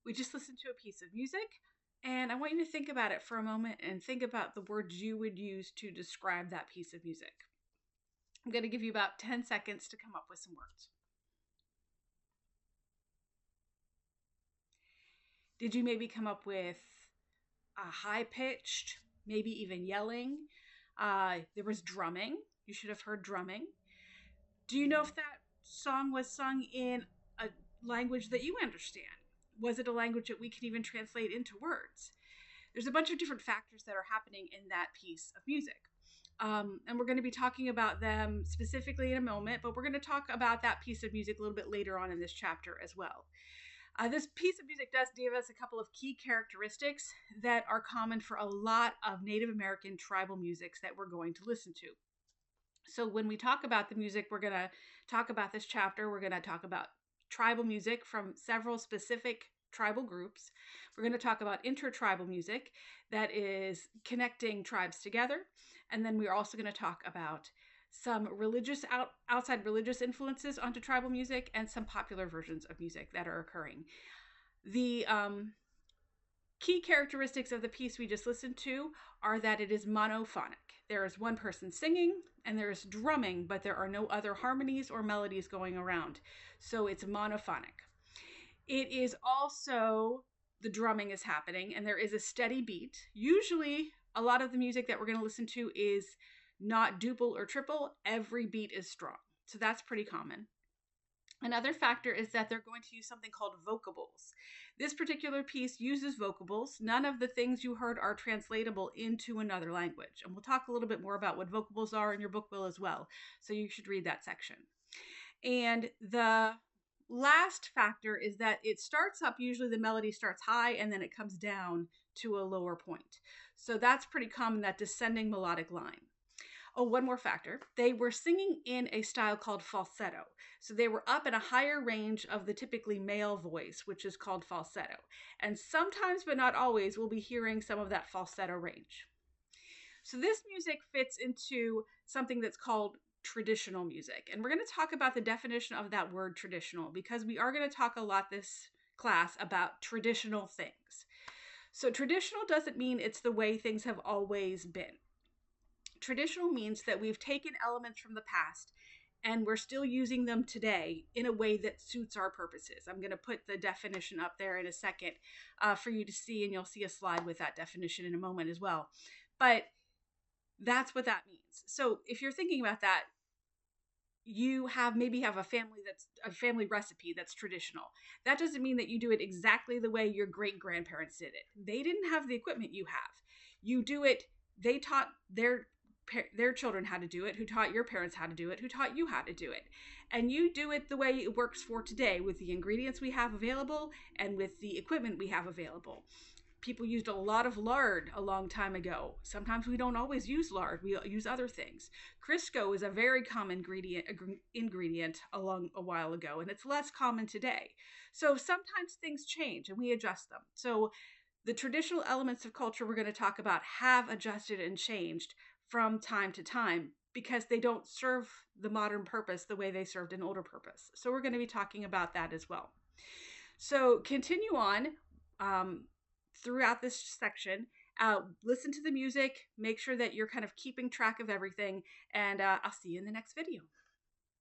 We just listened to a piece of music, and I want you to think about it for a moment and think about the words you would use to describe that piece of music. I'm going to give you about 10 seconds to come up with some words. Did you maybe come up with a high pitched, maybe even yelling? There was drumming. You should have heard drumming. Do you know if that song was sung in a language that you understand? Was it a language that we can even translate into words? There's a bunch of different factors that are happening in that piece of music. And we're going to be talking about them specifically in a moment, but we're going to talk about that piece of music a little bit later on in this chapter as well. This piece of music does give us a couple of key characteristics that are common for a lot of Native American tribal musics that we're going to listen to. So when we talk about the music, we're going to talk about this chapter. We're going to talk about tribal music from several specific tribal groups. We're going to talk about intertribal music that is connecting tribes together. And then we're also going to talk about some outside religious influences onto tribal music and some popular versions of music that are occurring. The key characteristics of the piece we just listened to are that it is monophonic. There is one person singing and there is drumming, but there are no other harmonies or melodies going around. So it's monophonic. It is also, the drumming is happening and there is a steady beat. Usually a lot of the music that we're going to listen to is not duple or triple. Every beat is strong. So that's pretty common. Another factor is that they're going to use something called vocables. This particular piece uses vocables. None of the things you heard are translatable into another language. And we'll talk a little bit more about what vocables are, and your book will as well. So you should read that section. And the last factor is that it starts up, usually the melody starts high and then it comes down to a lower point. So that's pretty common, that descending melodic line. Oh, one more factor. They were singing in a style called falsetto. So they were up in a higher range of the typically male voice, which is called falsetto. And sometimes, but not always, we'll be hearing some of that falsetto range. So this music fits into something that's called traditional music. And we're going to talk about the definition of that word traditional, because we are going to talk a lot this class about traditional things. So traditional doesn't mean it's the way things have always been. Traditional means that we've taken elements from the past and we're still using them today in a way that suits our purposes. I'm going to put the definition up there in a second for you to see, and you'll see a slide with that definition in a moment as well. But that's what that means. So if you're thinking about that, you maybe have a family recipe that's traditional. That doesn't mean that you do it exactly the way your great grandparents did it. They didn't have the equipment you have. You do it. They taught their children how to do it, who taught your parents how to do it, who taught you how to do it. And you do it the way it works for today, with the ingredients we have available and with the equipment we have available. People used a lot of lard a long time ago. Sometimes we don't always use lard. We use other things. Crisco is a very common ingredient a while ago, and it's less common today. So sometimes things change and we adjust them. So the traditional elements of culture we're going to talk about have adjusted and changed from time to time because they don't serve the modern purpose the way they served an older purpose. So we're going to be talking about that as well. So continue on throughout this section. Listen to the music, make sure that you're kind of keeping track of everything, and I'll see you in the next video.